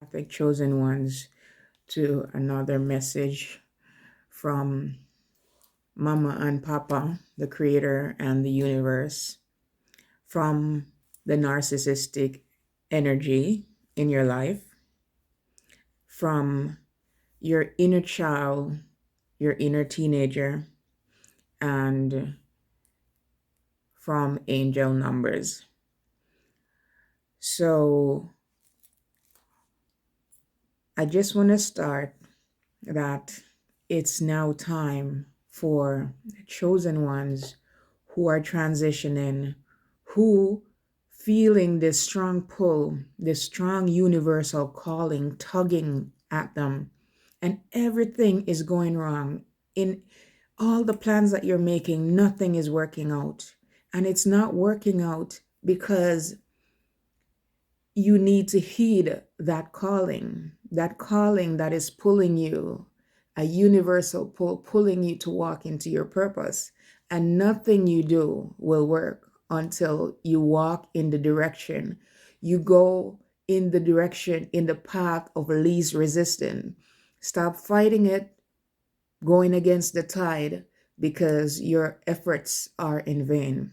Empathic chosen ones to another message from Mama and Papa, the Creator and the universe, from the narcissistic energy in your life, from your inner child, your inner teenager, and from angel numbers. So I just want to start that it's now time for chosen ones who are transitioning, who feeling this strong pull, this strong universal calling tugging at them, and everything is going wrong. In all the plans that you're making, nothing is working out. And it's not working out because you need to heed that calling that is pulling you, a universal pull, pulling you to walk into your purpose. And nothing you do will work until you walk in the direction. You go in the direction, in the path of least resistance. Stop fighting it, going against the tide, because your efforts are in vain.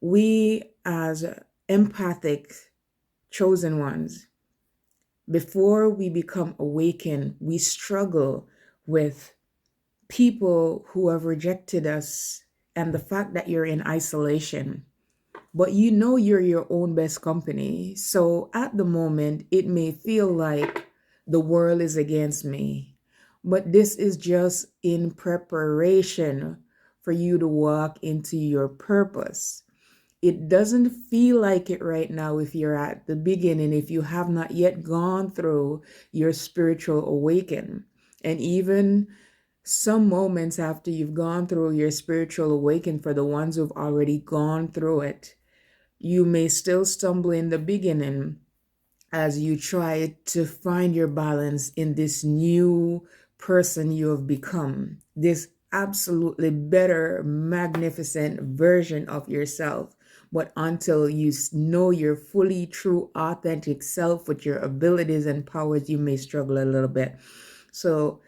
We, as empathic chosen ones, before we become awakened, we struggle with people who have rejected us and the fact that you're in isolation. But you know you're your own best company. So at the moment, it may feel like the world is against me. But this is just in preparation for you to walk into your purpose. It doesn't feel like it right now if you're at the beginning, if you have not yet gone through your spiritual awakening. And even some moments after you've gone through your spiritual awakening, for the ones who've already gone through it, you may still stumble in the beginning as you try to find your balance in this new person you have become, this absolutely better, magnificent version of yourself. But until you know your fully true, authentic self with your abilities and powers, you may struggle a little bit. So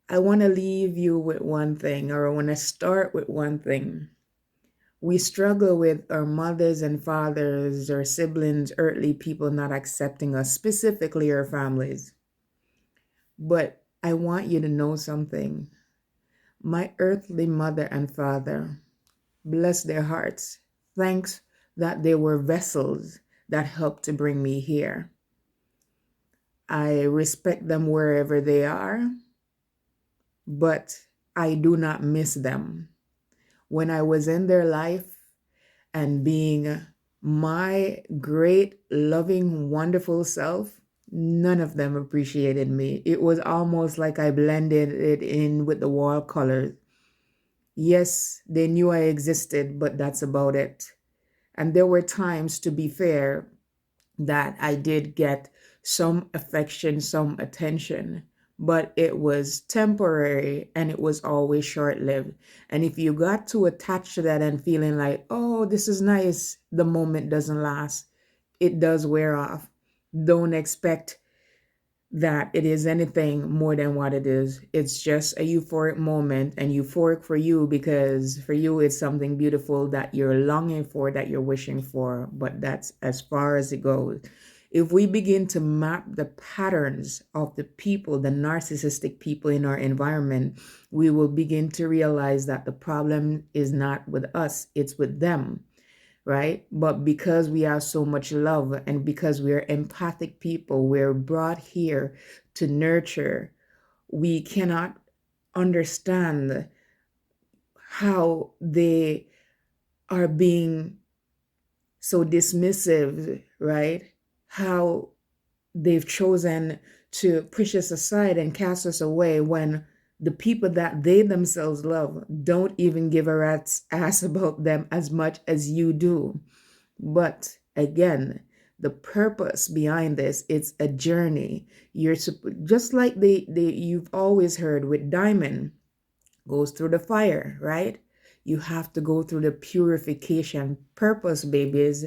I want to leave you with one thing, or I want to start with one thing. We struggle with our mothers and fathers, our siblings, earthly people not accepting us, specifically our families. But I want you to know something. My earthly mother and father, bless their hearts, thanks that they were vessels that helped to bring me here. I respect them wherever they are, but I do not miss them. When I was in their life and being my great, loving, wonderful self, none of them appreciated me. It was almost like I blended it in with the wall colors. Yes, they knew I existed, but that's about it. And there were times, to be fair, that I did get some affection, some attention, but it was temporary and it was always short lived. And if you got too attached to that and feeling like, oh, this is nice, the moment doesn't last. It does wear off. Don't expect that it is anything more than what it is. It's just a euphoric moment, and euphoric for you because for you it's something beautiful that you're longing for, that you're wishing for, but that's as far as it goes. If we begin to map the patterns of the people, the narcissistic people in our environment, we will begin to realize that the problem is not with us, it's with them. Right? But because we have so much love and because we are empathic people, we're brought here to nurture. We cannot understand how they are being so dismissive, right? How they've chosen to push us aside and cast us away when the people that they themselves love don't even give a rat's ass about them as much as you do. But again, the purpose behind this, it's a journey. You're just like you've always heard with diamond goes through the fire, right? You have to go through the purification. Purpose, babies,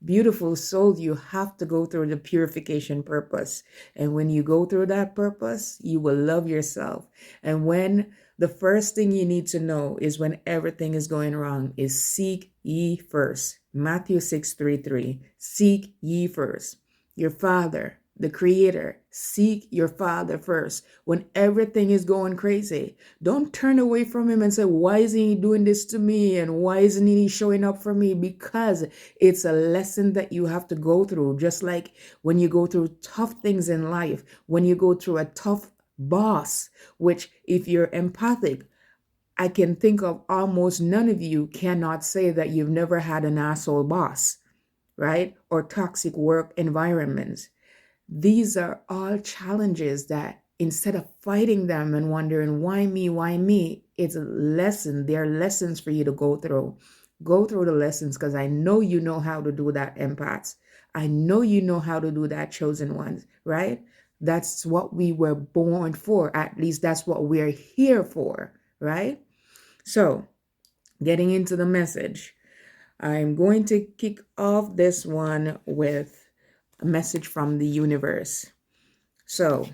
Beautiful soul, you have to go through the purification purpose. And when you go through that purpose, you will love yourself. And when the first thing you need to know is when everything is going wrong is seek ye first. Matthew 6:33. Seek ye first. Your Father, the Creator, seek your Father first. When everything is going crazy, don't turn away from Him and say, why isn't He doing this to me? And why isn't He showing up for me? Because it's a lesson that you have to go through. Just like when you go through tough things in life, when you go through a tough boss, which if you're empathic, I can think of almost none of you cannot say that you've never had an asshole boss, right? Or toxic work environments. These are all challenges that instead of fighting them and wondering, why me, it's a lesson. They're lessons for you to go through. Go through the lessons because I know you know how to do that, empaths. I know you know how to do that, chosen ones, right? That's what we were born for. At least that's what we're here for, right? So, getting into the message, I'm going to kick off this one with a message from the universe. So,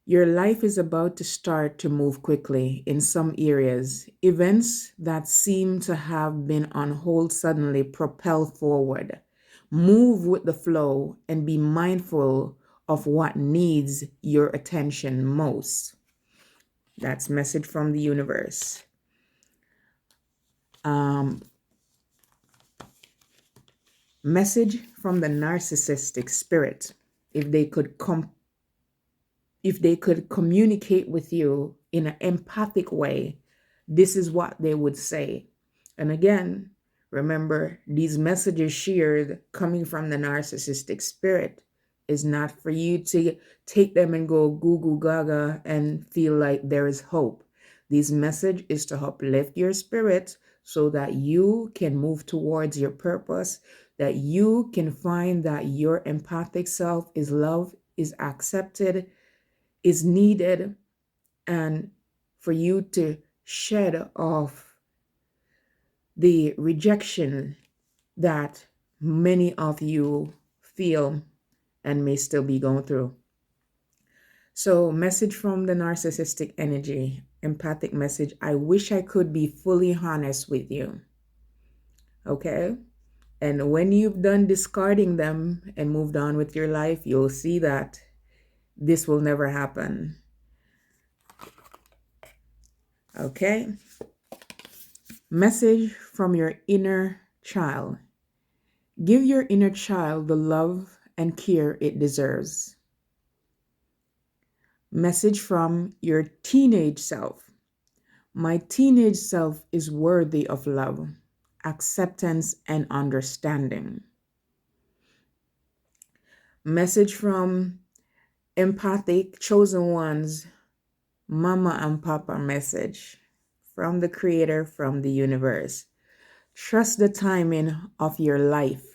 your life is about to start to move quickly in some areas. Events that seem to have been on hold suddenly propel forward. Move with the flow and be mindful of what needs your attention most. That's message from the universe. Message from the narcissistic spirit. If they could communicate with you in an empathic way, this is what they would say. And again, remember, these messages shared coming from the narcissistic spirit is not for you to take them and go goo goo gaga and feel like there is hope. This message is to uplift your spirit so that you can move towards your purpose, that you can find that your empathic self is loved, is accepted, is needed, and for you to shed off the rejection that many of you feel and may still be going through. So, message from the narcissistic energy, empathic message. I wish I could be fully honest with you. Okay? And when you've done discarding them and moved on with your life, you'll see that this will never happen. Okay? Message from your inner child. Give your inner child the love and care it deserves. Message from your teenage self. My teenage self is worthy of love, acceptance, and understanding. Message from empathic chosen ones, mama and papa message from the creator, from the universe. Trust the timing of your life.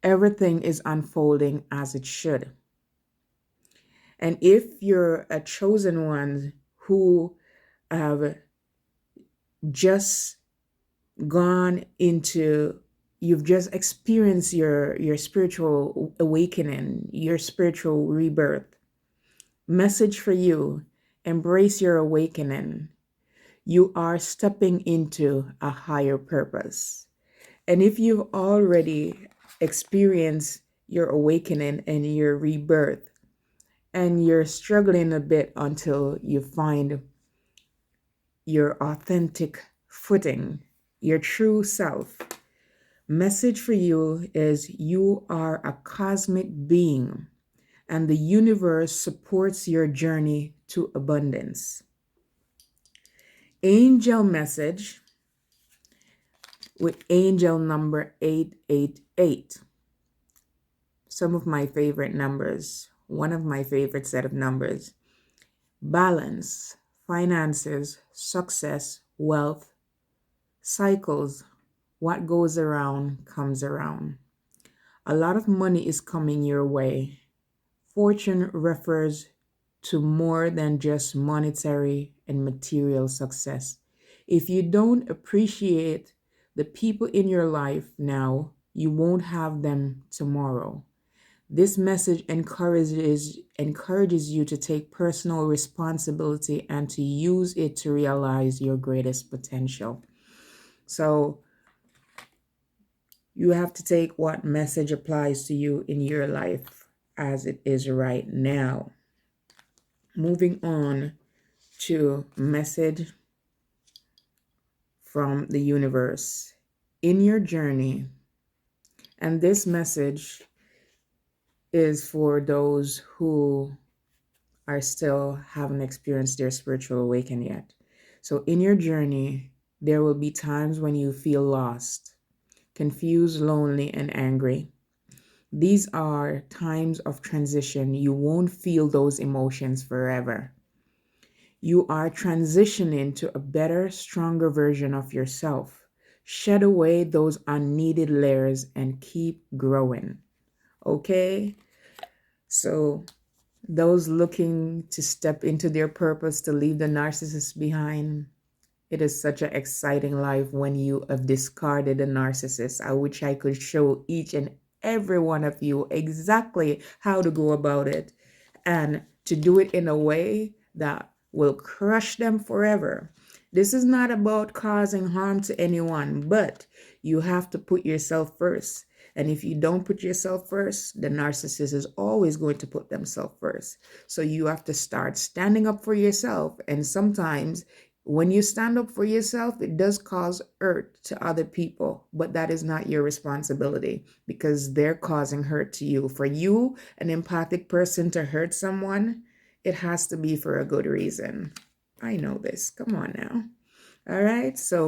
Everything is unfolding as it should. And if you're a chosen one who have just gone into, you've just experienced your spiritual awakening, your spiritual rebirth, message for you, embrace your awakening. You are stepping into a higher purpose. And if you've already experienced your awakening and your rebirth, and you're struggling a bit until you find your authentic footing, your true self, message for you is you are a cosmic being and the universe supports your journey to abundance. Angel message with angel number 888. Some of my favorite numbers, one of my favorite set of numbers. Balance, finances, success, wealth, cycles. What goes around comes around. A lot of money is coming your way. Fortune refers to more than just monetary and material success. If you don't appreciate The people in your life now, you won't have them tomorrow. This message encourages you to take personal responsibility and to use it to realize your greatest potential. So you have to take what message applies to you in your life as it is right now. Moving on to message from the universe in your journey. And this message is for those who are still haven't experienced their spiritual awakening yet. So in your journey, there will be times when you feel lost, confused, lonely, and angry. These are times of transition. You won't feel those emotions forever. You are transitioning to a better, stronger version of yourself. Shed away those unneeded layers and keep growing. Okay? So, those looking to step into their purpose to leave the narcissist behind, it is such an exciting life when you have discarded a narcissist. I wish I could show each and every one of you exactly how to go about it and to do it in a way that will crush them forever. This is not about causing harm to anyone, but you have to put yourself first. And if you don't put yourself first, the narcissist is always going to put themselves first. So you have to start standing up for yourself. And sometimes when you stand up for yourself, it does cause hurt to other people, but that is not your responsibility because they're causing hurt to you. For you, an empathic person, to hurt someone, it has to be for a good reason. I know this. Come on now. All right. So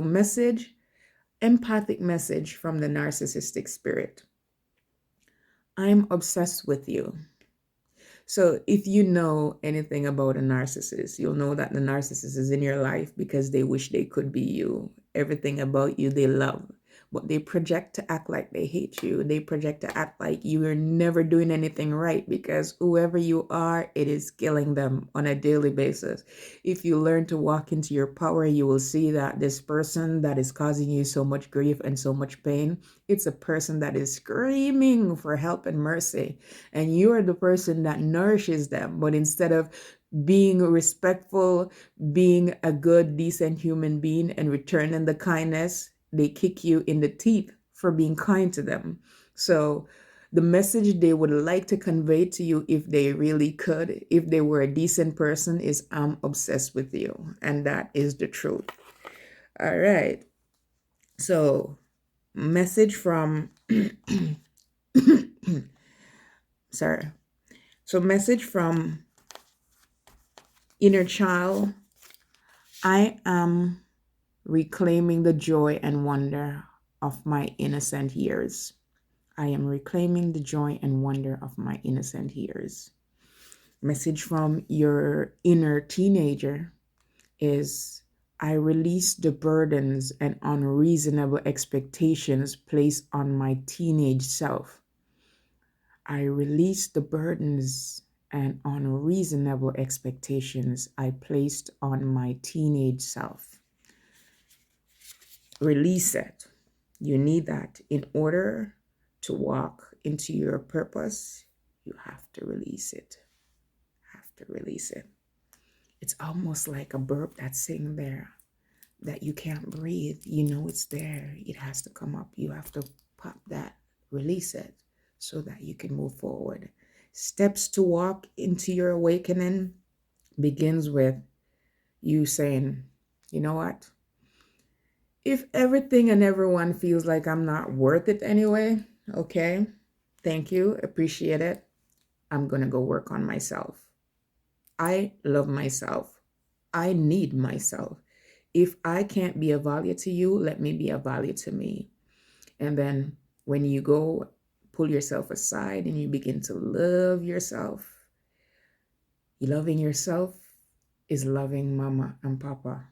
empathic message from the narcissistic spirit. I'm obsessed with you. So if you know anything about a narcissist, you'll know that the narcissist is in your life because they wish they could be you. Everything about you they love, but they project to act like they hate you. They project to act like you are never doing anything right because whoever you are, it is killing them on a daily basis. If you learn to walk into your power, you will see that this person that is causing you so much grief and so much pain, it's a person that is screaming for help and mercy. And you are the person that nourishes them. But instead of being respectful, being a good, decent human being, and returning the kindness, they kick you in the teeth for being kind to them. So the message they would like to convey to you, if they really could, if they were a decent person, is I'm obsessed with you. And that is the truth. All right. So message from sorry. So message from inner child. I am reclaiming the joy and wonder of my innocent years. I am reclaiming the joy and wonder of my innocent years. Message from your inner teenager is I release the burdens and unreasonable expectations placed on my teenage self. I release the burdens and unreasonable expectations I placed on my teenage self. Release it. You need that in order to walk into your purpose. You have to release it. Have to release it. It's almost like a burp that's sitting there that you can't breathe. You know it's there. It has to come up. You have to pop that, release it so that you can move forward. Steps to walk into your awakening begins with you saying, you know what? If everything and everyone feels like I'm not worth it anyway, okay, thank you, appreciate it. I'm going to go work on myself. I love myself. I need myself. If I can't be a value to you, let me be a value to me. And then when you go pull yourself aside and you begin to love yourself, loving yourself is loving mama and papa.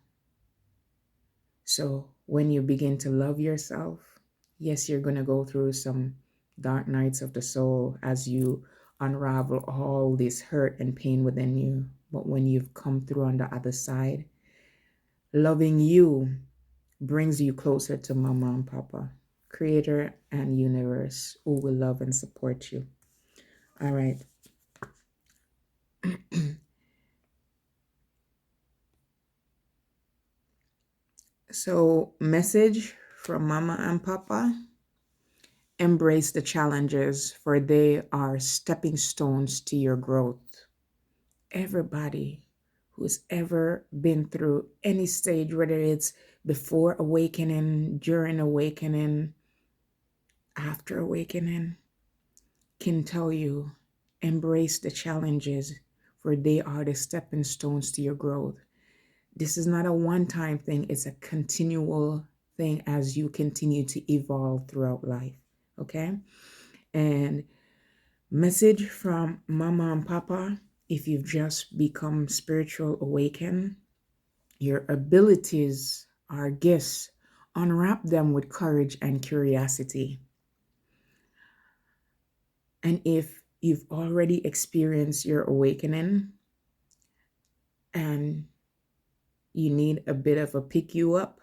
So when you begin to love yourself, yes, you're going to go through some dark nights of the soul as you unravel all this hurt and pain within you. But when you've come through on the other side, loving you brings you closer to Mama and Papa, Creator and Universe, who will love and support you. All right. So, message from Mama and Papa: embrace the challenges, for they are stepping stones to your growth. Everybody who's ever been through any stage, whether it's before awakening, during awakening, after awakening, can tell you, embrace the challenges, for they are the stepping stones to your growth. This is not a one-time thing, it's a continual thing as you continue to evolve throughout life. Okay? And message from Mama and Papa: if you've just become spiritual awakened, your abilities are gifts. Unwrap them with courage and curiosity. And if you've already experienced your awakening and you need a bit of a pick you up,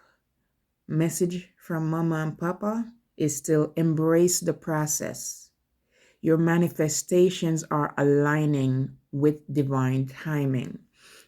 message from Mama and Papa is still embrace the process. Your manifestations are aligning with divine timing.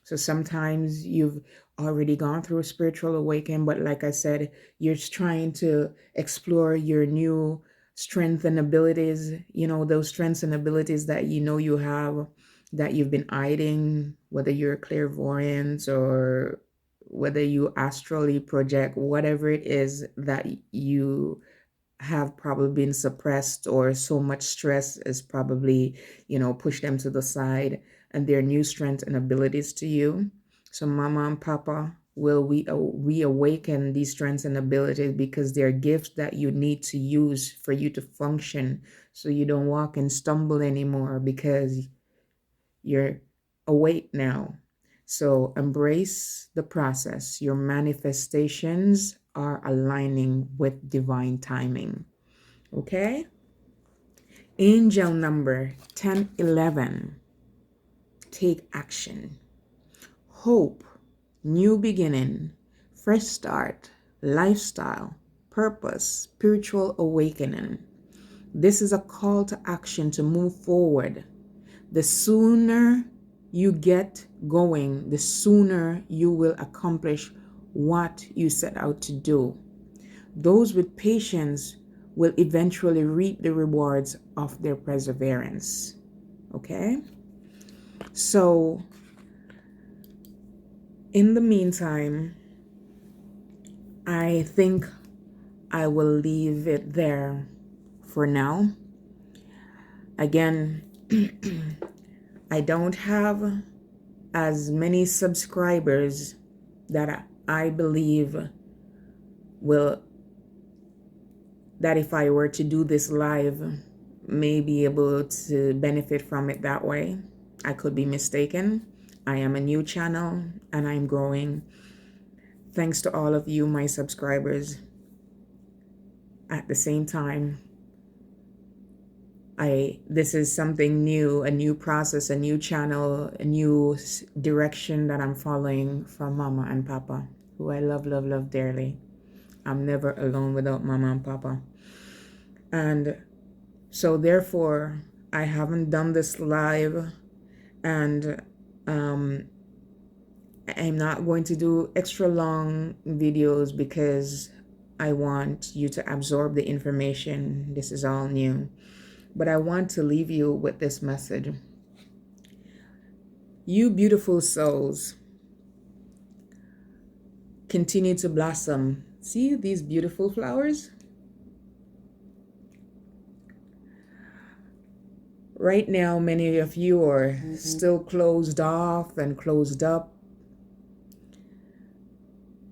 So sometimes you've already gone through a spiritual awakening, but like I said, you're just trying to explore your new strengths and abilities, those strengths and abilities that you have, that you've been hiding, whether you're clairvoyant or whether you astrally project, whatever it is that you have probably been suppressed, or so much stress is probably, push them to the side, and their new strengths and abilities to you. So Mama and Papa will reawaken these strengths and abilities, because they're gifts that you need to use for you to function, so you don't walk and stumble anymore, because you're awake now. So embrace the process. Your manifestations are aligning with divine timing. Okay? Angel number 1011. Take action. Hope, new beginning, fresh start, lifestyle, purpose, spiritual awakening. This is a call to action to move forward. The sooner you get going, the sooner you will accomplish what you set out to do. Those with patience will eventually reap the rewards of their perseverance. Okay? So, in the meantime, I think I will leave it there for now. Again, I don't have as many subscribers that I believe that if I were to do this live, may be able to benefit from it that way. I could be mistaken. I am a new channel and I'm growing. Thanks to all of you, my subscribers. At the same time, this is something new, a new process, a new channel, a new direction that I'm following from Mama and Papa, who I love, love, love dearly. I'm never alone without Mama and Papa. And so therefore, I haven't done this live, and I'm not going to do extra long videos because I want you to absorb the information. This is all new. But I want to leave you with this message. You beautiful souls, continue to blossom. See these beautiful flowers? Right now, many of you are still closed off and closed up,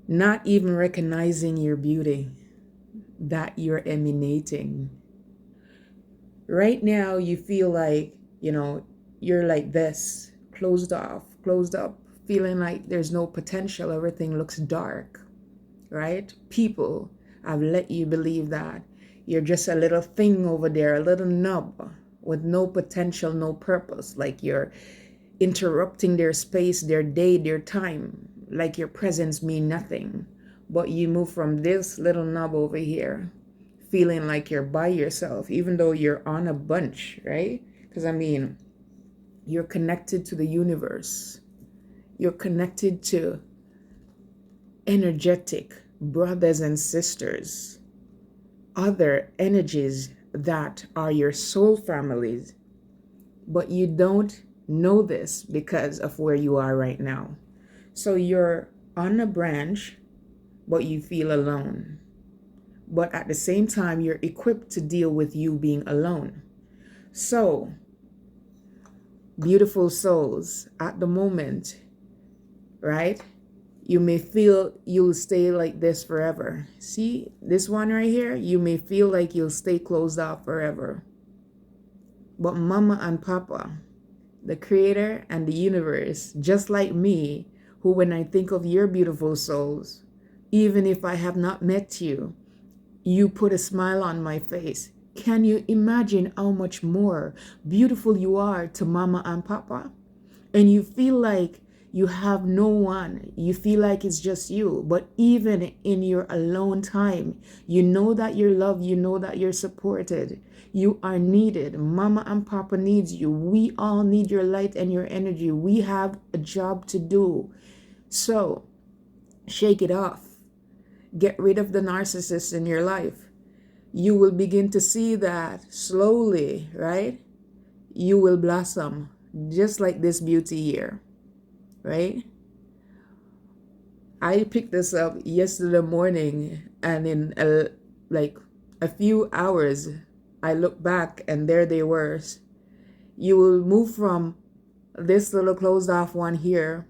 not even recognizing your beauty that you're emanating. Right now, you feel like, you're like this, closed off, closed up, feeling like there's no potential, everything looks dark, right? People have let you believe that you're just a little thing over there, a little nub with no potential, no purpose, like you're interrupting their space, their day, their time, like your presence mean nothing. but you move from this little knob over here, feeling like you're by yourself, even though you're on a bunch, right? Because you're connected to the universe. You're connected to energetic brothers and sisters, other energies that are your soul families, but you don't know this because of where you are right now. So you're on a branch, but you feel alone. But at the same time, you're equipped to deal with you being alone. So, beautiful souls, at the moment, right? You may feel you'll stay like this forever. See, this one right here, you may feel like you'll stay closed off forever. But Mama and Papa, the Creator and the universe, just like me, who when I think of your beautiful souls, even if I have not met you, you put a smile on my face. Can you imagine how much more beautiful you are to Mama and Papa? And you feel like you have no one. You feel like it's just you. But even in your alone time, you know that you're loved. You know that you're supported. You are needed. Mama and Papa needs you. We all need your light and your energy. We have a job to do. So shake it off. Get rid of the narcissists in your life. You will begin to see that slowly, right? You will blossom just like this beauty here, right? I picked this up yesterday morning, and in a few hours, I look back and there they were. You will move from this little closed off one here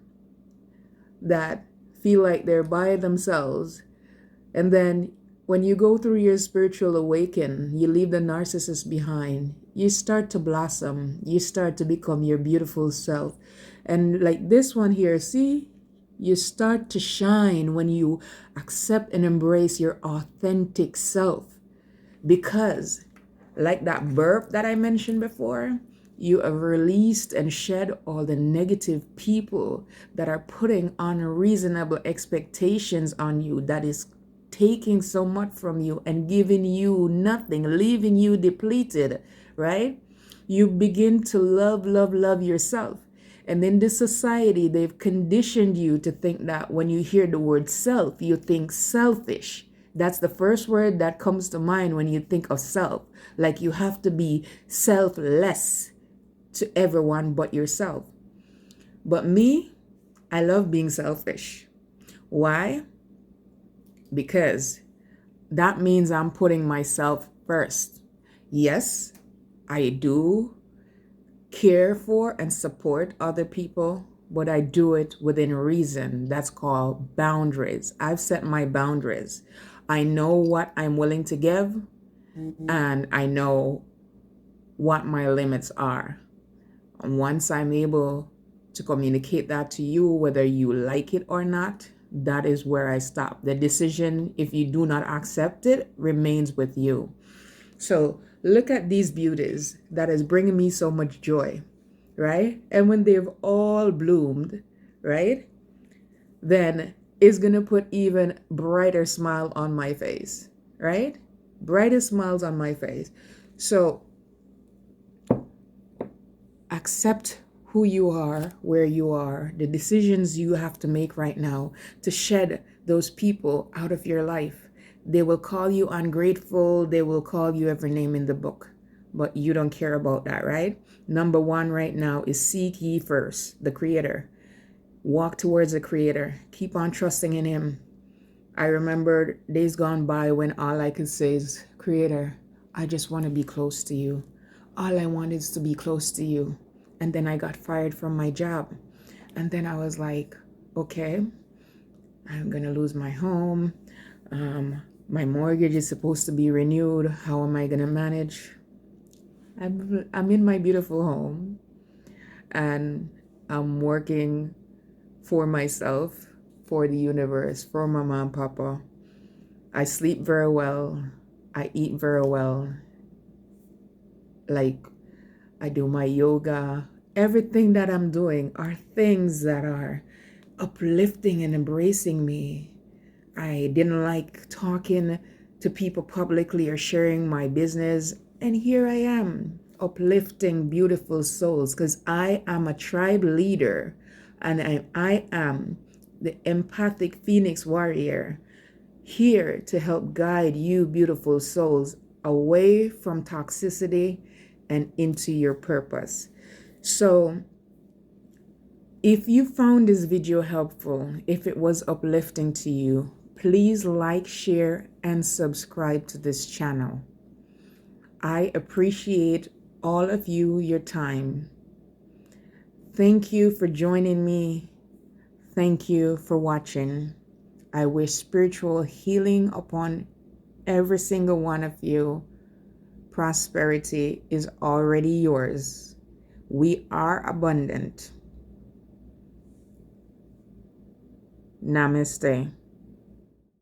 that feel like they're by themselves, and then when you go through your spiritual awaken, you leave the narcissist behind. You start to blossom. You start to become your beautiful self. And like this one here, see, you start to shine when you accept and embrace your authentic self. Because like that burp that I mentioned before, you have released and shed all the negative people that are putting unreasonable expectations on you, that is taking so much from you and giving you nothing, leaving you depleted, right? You begin to love yourself. And in this society, they've conditioned you to think that when you hear the word self, you think selfish. That's the first word that comes to mind when you think of self. Like you have to be selfless to everyone but yourself. But me, I love being selfish. Why? Because that means I'm putting myself first. Yes, I do care for and support other people, but I do it within reason. That's called boundaries. I've set my boundaries. I know what I'm willing to give, and I know what my limits are. And once I'm able to communicate that to you, whether you like it or not, that is where I stop. The decision, if you do not accept it, remains with you. So look at these beauties that is bringing me so much joy, right? And when they've all bloomed, right, then it's going to put even brighter smile on my face, right? Brighter smiles on my face. So accept who you are, where you are, the decisions you have to make right now to shed those people out of your life. They will call you ungrateful. They will call you every name in the book, but you don't care about that, right? Number one right now is seek ye first, the Creator. Walk towards the Creator. Keep on trusting in Him. I remember days gone by when all I could say is, Creator, I just want to be close to you. All I want is to be close to you. And then I got fired from my job. And then I was like, okay, I'm going to lose my home. My mortgage is supposed to be renewed. How am I going to manage? I'm in my beautiful home. And I'm working for myself, for the universe, for Mama and Papa. I sleep very well. I eat very well. Like, I do my yoga. Everything that I'm doing are things that are uplifting and embracing me. I didn't like talking to people publicly or sharing my business. And here I am, uplifting beautiful souls, because I am a tribe leader and I am the empathic Phoenix warrior, here to help guide you, beautiful souls, away from toxicity and into your purpose. So, if you found this video helpful, if it was uplifting to you, please like, share, and subscribe to this channel. I appreciate all of you, your time. Thank you for joining me. Thank you for watching. I wish spiritual healing upon every single one of you. Prosperity is already yours. We are abundant. Namaste.